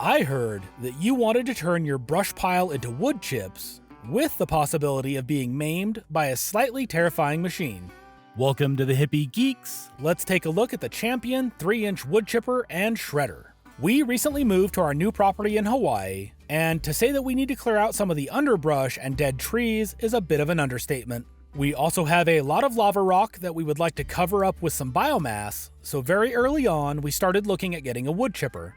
I heard that you wanted to turn your brush pile into wood chips, with the possibility of being maimed by a slightly terrifying machine. Welcome to the Hippie Geeks. Let's take a look at the Champion 3-inch Woodchipper and Shredder. We recently moved to our new property in Hawaii, and to say that we need to clear out some of the underbrush and dead trees is a bit of an understatement. We also have a lot of lava rock that we would like to cover up with some biomass, so very early on we started looking at getting a woodchipper.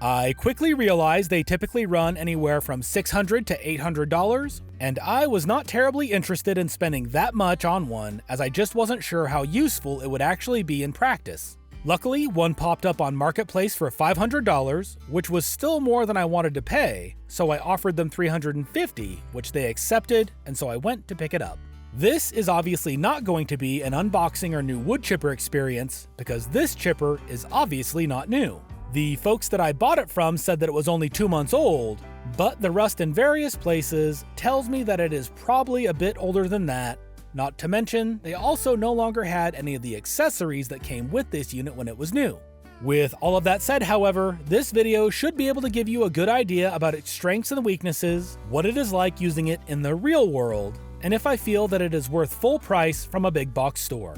I quickly realized they typically run anywhere from $600 to $800, and I was not terribly interested in spending that much on one, as I just wasn't sure how useful it would actually be in practice. Luckily, one popped up on Marketplace for $500, which was still more than I wanted to pay, so I offered them $350, which they accepted, and so I went to pick it up. This is obviously not going to be an unboxing or new wood chipper experience, because this chipper is obviously not new. The folks that I bought it from said that it was only 2 months old, but the rust in various places tells me that it is probably a bit older than that. Not to mention, they also no longer had any of the accessories that came with this unit when it was new. With all of that said, however, this video should be able to give you a good idea about its strengths and weaknesses, what it is like using it in the real world, and if I feel that it is worth full price from a big box store.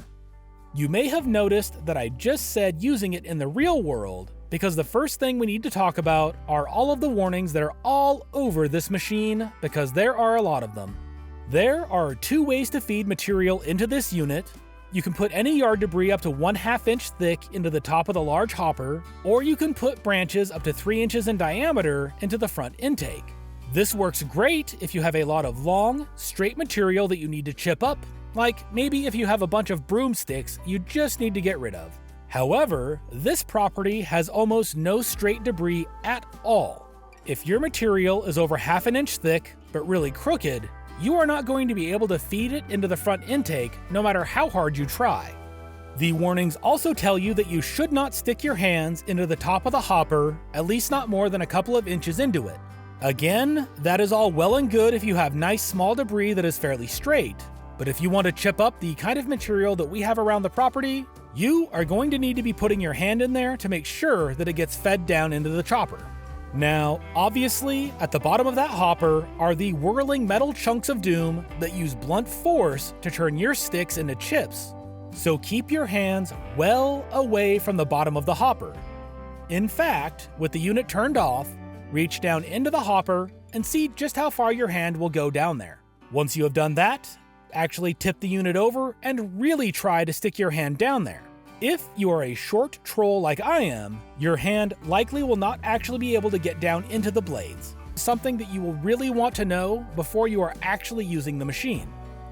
You may have noticed that I just said using it in the real world, because the first thing we need to talk about are all of the warnings that are all over this machine, because there are a lot of them. There are 2 ways to feed material into this unit. You can put any yard debris up to 1/2 inch thick into the top of the large hopper, or you can put branches up to 3 inches in diameter into the front intake. This works great if you have a lot of long, straight material that you need to chip up, like maybe if you have a bunch of broomsticks you just need to get rid of. However, this property has almost no straight debris at all. If your material is over 1/2 inch thick, but really crooked, you are not going to be able to feed it into the front intake no matter how hard you try. The warnings also tell you that you should not stick your hands into the top of the hopper, at least not more than a couple of inches into it. Again, that is all well and good if you have nice small debris that is fairly straight, but if you want to chip up the kind of material that we have around the property, you are going to need to be putting your hand in there to make sure that it gets fed down into the chopper. Now, obviously, at the bottom of that hopper are the whirling metal chunks of doom that use blunt force to turn your sticks into chips, so keep your hands well away from the bottom of the hopper. In fact, with the unit turned off, reach down into the hopper and see just how far your hand will go down there. Once you have done that, actually tip the unit over and really try to stick your hand down there. If you are a short troll like I am, your hand likely will not actually be able to get down into the blades, something that you will really want to know before you are actually using the machine.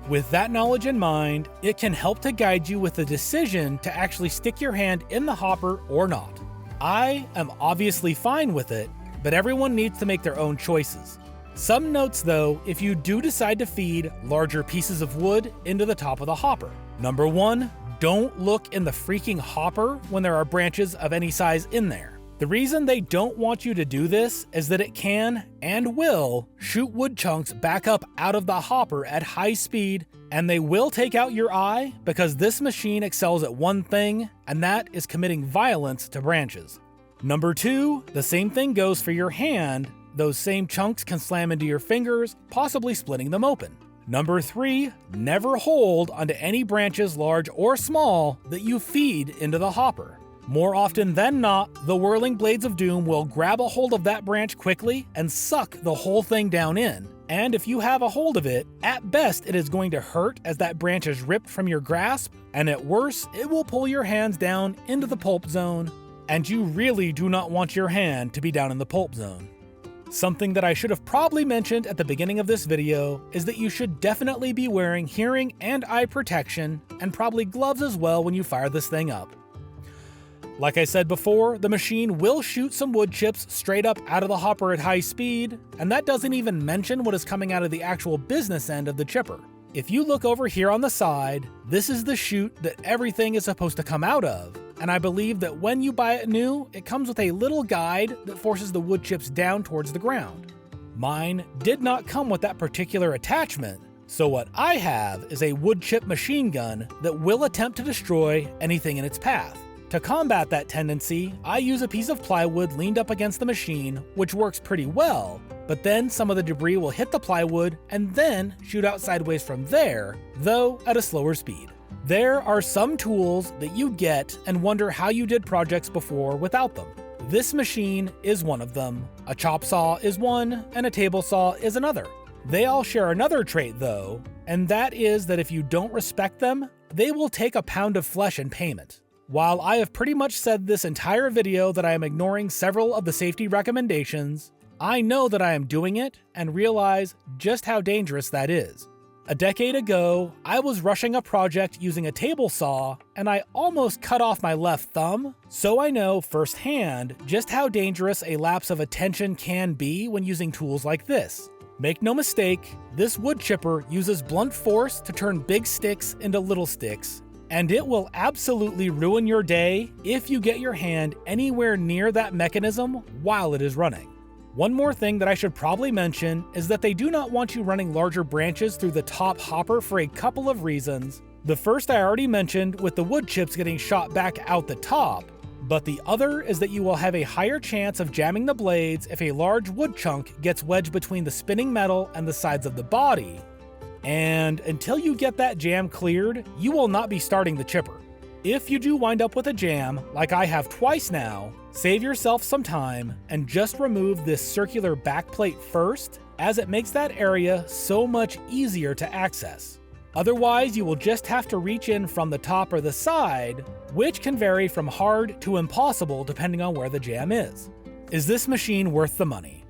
With that knowledge in mind, it can help to guide you with the decision to actually stick your hand in the hopper or not. I am obviously fine with it, but everyone needs to make their own choices. Some notes though, if you do decide to feed larger pieces of wood into the top of the hopper. Number 1, don't look in the freaking hopper when there are branches of any size in there. The reason they don't want you to do this is that it can, and will, shoot wood chunks back up out of the hopper at high speed, and they will take out your eye because this machine excels at one thing, and that is committing violence to branches. Number 2, the same thing goes for your hand. Those same chunks can slam into your fingers, possibly splitting them open. Number 3, never hold onto any branches large or small that you feed into the hopper. More often than not, the whirling blades of doom will grab a hold of that branch quickly and suck the whole thing down in. And if you have a hold of it, at best it is going to hurt as that branch is ripped from your grasp, and at worst, it will pull your hands down into the pulp zone, and you really do not want your hand to be down in the pulp zone. Something that I should have probably mentioned at the beginning of this video is that you should definitely be wearing hearing and eye protection, and probably gloves as well when you fire this thing up. Like I said before, the machine will shoot some wood chips straight up out of the hopper at high speed, and that doesn't even mention what is coming out of the actual business end of the chipper. If you look over here on the side, this is the chute that everything is supposed to come out of, and I believe that when you buy it new, it comes with a little guide that forces the wood chips down towards the ground. Mine did not come with that particular attachment, so what I have is a wood chip machine gun that will attempt to destroy anything in its path. To combat that tendency, I use a piece of plywood leaned up against the machine, which works pretty well, but then some of the debris will hit the plywood and then shoot out sideways from there, though at a slower speed. There are some tools that you get and wonder how you did projects before without them. This machine is one of them, a chop saw is one, and a table saw is another. They all share another trait though, and that is that if you don't respect them, they will take a pound of flesh in payment. While I have pretty much said this entire video that I am ignoring several of the safety recommendations, I know that I am doing it and realize just how dangerous that is. A decade ago, I was rushing a project using a table saw and I almost cut off my left thumb, so I know firsthand just how dangerous a lapse of attention can be when using tools like this. Make no mistake, this wood chipper uses blunt force to turn big sticks into little sticks, and it will absolutely ruin your day if you get your hand anywhere near that mechanism while it is running. One more thing that I should probably mention is that they do not want you running larger branches through the top hopper for a couple of reasons. The first I already mentioned with the wood chips getting shot back out the top, but the other is that you will have a higher chance of jamming the blades if a large wood chunk gets wedged between the spinning metal and the sides of the body. And until you get that jam cleared, you will not be starting the chipper. If you do wind up with a jam, like I have twice now, save yourself some time and just remove this circular backplate first, as it makes that area so much easier to access. Otherwise, you will just have to reach in from the top or the side, which can vary from hard to impossible depending on where the jam is. Is this machine worth the money?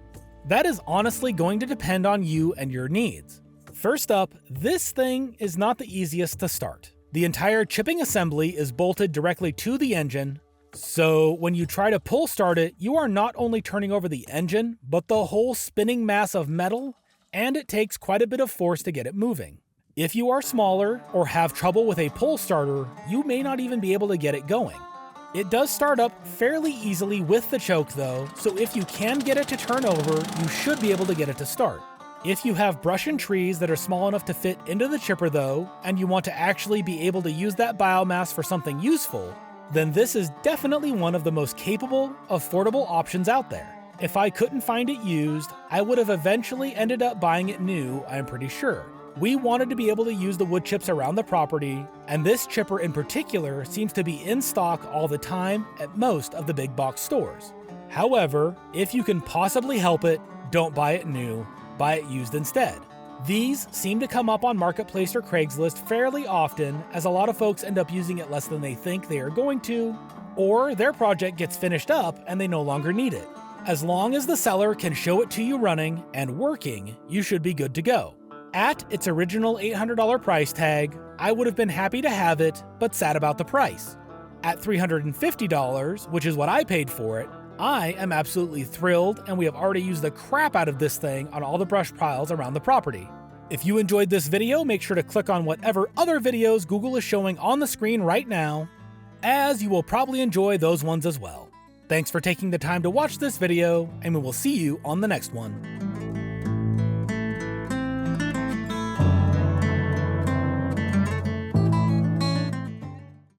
That is honestly going to depend on you and your needs. First up, this thing is not the easiest to start. The entire chipping assembly is bolted directly to the engine, so when you try to pull start it, you are not only turning over the engine, but the whole spinning mass of metal, and it takes quite a bit of force to get it moving. If you are smaller or have trouble with a pull starter, you may not even be able to get it going. It does start up fairly easily with the choke though, so if you can get it to turn over, you should be able to get it to start. If you have brush and trees that are small enough to fit into the chipper though, and you want to actually be able to use that biomass for something useful, then this is definitely one of the most capable, affordable options out there. If I couldn't find it used, I would have eventually ended up buying it new, I'm pretty sure. We wanted to be able to use the wood chips around the property, and this chipper in particular seems to be in stock all the time at most of the big box stores. However, if you can possibly help it, don't buy it new. Buy it used instead. These seem to come up on Marketplace or Craigslist fairly often, as a lot of folks end up using it less than they think they are going to, or their project gets finished up and they no longer need it. As long as the seller can show it to you running and working, you should be good to go. At its original $800 price tag, I would have been happy to have it, but sad about the price. At $350, which is what I paid for it, I am absolutely thrilled, and we have already used the crap out of this thing on all the brush piles around the property. If you enjoyed this video, make sure to click on whatever other videos Google is showing on the screen right now, as you will probably enjoy those ones as well. Thanks for taking the time to watch this video, and we will see you on the next one.